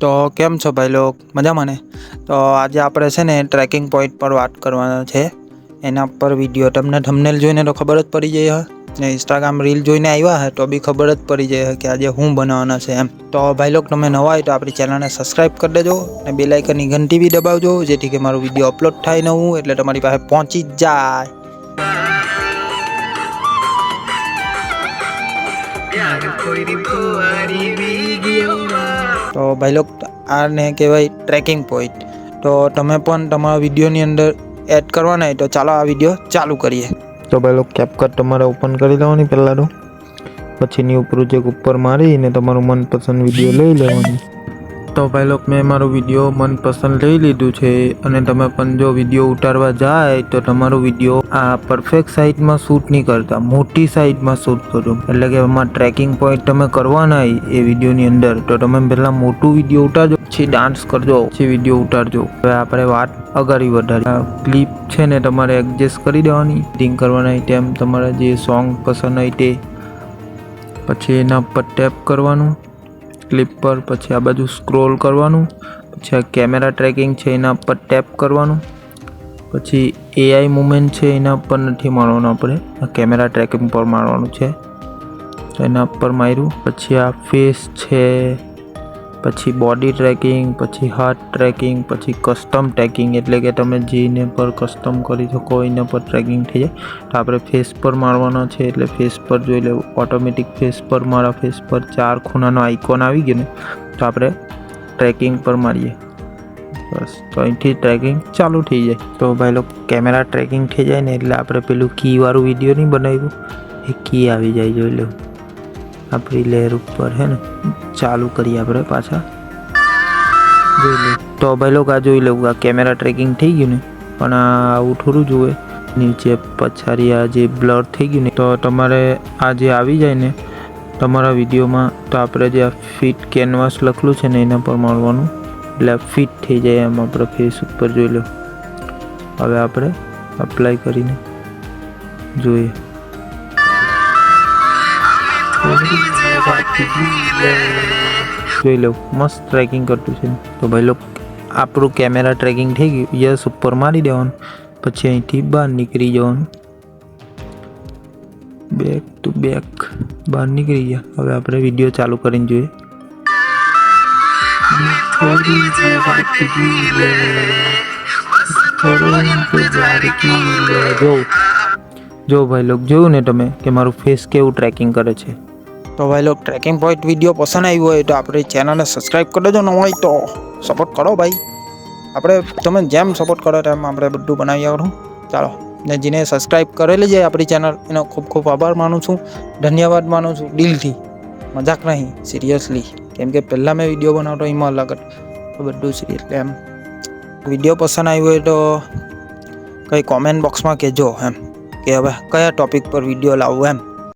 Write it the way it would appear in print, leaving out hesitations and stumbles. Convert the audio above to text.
તો કેમ છો ભાઈ લોગ, મજામાં ને? તો આજે આપણે છે ને ટ્રેકિંગ પોઈન્ટ પર વાત કરવાના છે. એના પર વિડીયો તમને થંબનેલ જોઈને તો ખબર જ પડી જાય ને ઇન્સ્ટાગ્રામ રીલ જોઈને આવ્યા હે તો બી ખબર જ પડી જાય કે આજે હું બનાવવાના છે એમ. તો ભાઈ લોગ તમે નવા હોય તો આપણી ચેનલને સબસ્ક્રાઈબ કરી દેજો અને બેલ આઇકનની ઘંટી બી દબાવજો, જેથી કે મારો વિડીયો અપલોડ થાય નવું એટલે તમારી પાસે પહોંચી જ જાય. તો ભાઈ લોગ આને કહેવાય ટ્રેકિંગ પોઈન્ટ. તો તમે પણ તમારા વિડીયોની અંદર એડ કરવાના હોય તો ચાલો આ વિડીયો ચાલુ કરીએ. તો ભાઈ લોગ કેપકટ તમારે ઓપન કરી લેવાની પહેલાં તો, પછીની ઉપર મારીને તમારું મનપસંદ વિડીયો લઈ લેવાની. તો ભાઈ લોગ મેં મારો વિડીયો મનપસંદ લઈ લીધું છે અને તમે પણ જો વિડીયો ઉતારવા જાય તો તમારો વિડીયો આ પરફેક્ટ સાઇઝમાં શૂટ નહીં કરતા, મોટી સાઇઝમાં શૂટ કરજો. એટલે કે એમાં ટ્રેકિંગ પોઈન્ટ તમે કરવાના એ વિડીયોની અંદર તો તમે પહેલાં મોટું વિડીયો ઉતારજો, પછી ડાન્સ કરજો, પછી વિડીયો ઉતારજો. હવે આપણે વાત અગાડી વધારી. ક્લિપ છે ને તમારે એડજસ્ટ કરી દેવાની, એડિટિંગ કરવાના હોય તેમ તમારે જે સોંગ પસંદ હોય તે. પછી એના પર ટેપ કરવાનું ક્લિપ પર, પછી આ બાજુ સ્ક્રોલ કરવાનું, પછી આ કેમેરા ટ્રેકિંગ છે એના પર ટેપ કરવાનું, પછી એઆઈ મુવમેન્ટ છે એના પર નથી મારવાનું, આપણે આ કેમેરા ટ્રેકિંગ પર મારવાનું છે. તો એના પર માર્યું, પછી આ ફેસ છે, પછી બોડી ટ્રેકિંગ, પછી હાથ ટ્રેકિંગ, પછી કસ્ટમ ટ્રેકિંગ એટલે કે તમે જેને પર કસ્ટમ કરી શકો એના પર ટ્રેકિંગ થઈ જાય. તો આપણે ફેસ પર મારવાનો છે એટલે ફેસ પર જોઈ લેવું. ઓટોમેટિક ફેસ પર, મારા ફેસ પર 4 ખૂણાનો આઇકોન આવી ગયો ને તો આપણે ટ્રેકિંગ પર મારીએ બસ, તો અહીંથી ટ્રેકિંગ ચાલુ થઈ જાય. તો ભાઈ લોકો કેમેરા ટ્રેકિંગ થઈ જાય ને એટલે આપણે પેલું કીવાળું વિડીયો નહીં બનાવ્યું એ કી આવી જાય, જોઈ લેવું. આપણી લેયર ઉપર હે ને ચાલુ કરીએ આપણે પાછા, જોઈ લે. તો ભાઈ લોકો આ જોઈ લેવું, આ કેમેરા ટ્રેકિંગ થઈ ગયું ને, પણ આ આવું થોડું જોવે નીચે પછાડી આ જે બ્લર થઈ ગયું ને, તો તમારે આ જે આવી જાય ને તમારા વિડીયોમાં તો આપણે જે આ ફિટ કેનવાસ લખેલું છે ને એના પર મારવાનું એટલે ફિટ થઈ જાય એમ આપણે ફેસ ઉપર, જોઈ લો. હવે આપણે અપ્લાય કરીને જોઈએ. જોઈ લો મસ્ત ટ્રેકિંગ કરતું છે. તો ભાઈ લોકો આપણું કેમેરા ટ્રેકિંગ થઈ ગયું, યસ ઉપર મારી દેવાનું, પછી અહીંથી બહાર નીકળી જવાનું, બેક ટુ બેક બહાર નીકળી ગયા. હવે આપણે વિડીયો ચાલુ કરીને જોઈએ. જો ભાઈ લોગ જોયું ને તમે કે મારું ફેસ કેવું ટ્રેકિંગ કરે છે. તો ભાઈ લોગ ટ્રેકિંગ પોઈન્ટ વિડીયો પસંદ આવ્યો હોય તો આપણી ચેનલને સબસ્ક્રાઈબ કરી દેજો, ન હોય તો સપોર્ટ કરો ભાઈ. આપણે તમે જેમ સપોર્ટ કરો તેમ આપણે બધું બનાવી કરું. ચાલો, ને જેને સબસ્ક્રાઈબ કરેલી છે આપણી ચેનલ એનો ખૂબ ખૂબ આભાર માનું છું, ધન્યવાદ માનું છું દિલથી. મજાક નહીં, સિરિયસલી. કેમ કે પહેલાં મેં વિડીયો બનાવતો એમાં અલગ તો બધું સિરિયસલી એમ. વિડીયો પસંદ આવ્યો હોય તો કંઈ કોમેન્ટ બોક્સમાં કહેજો એમ કે હવે કયા ટૉપિક પર વિડીયો લાવવું એમ.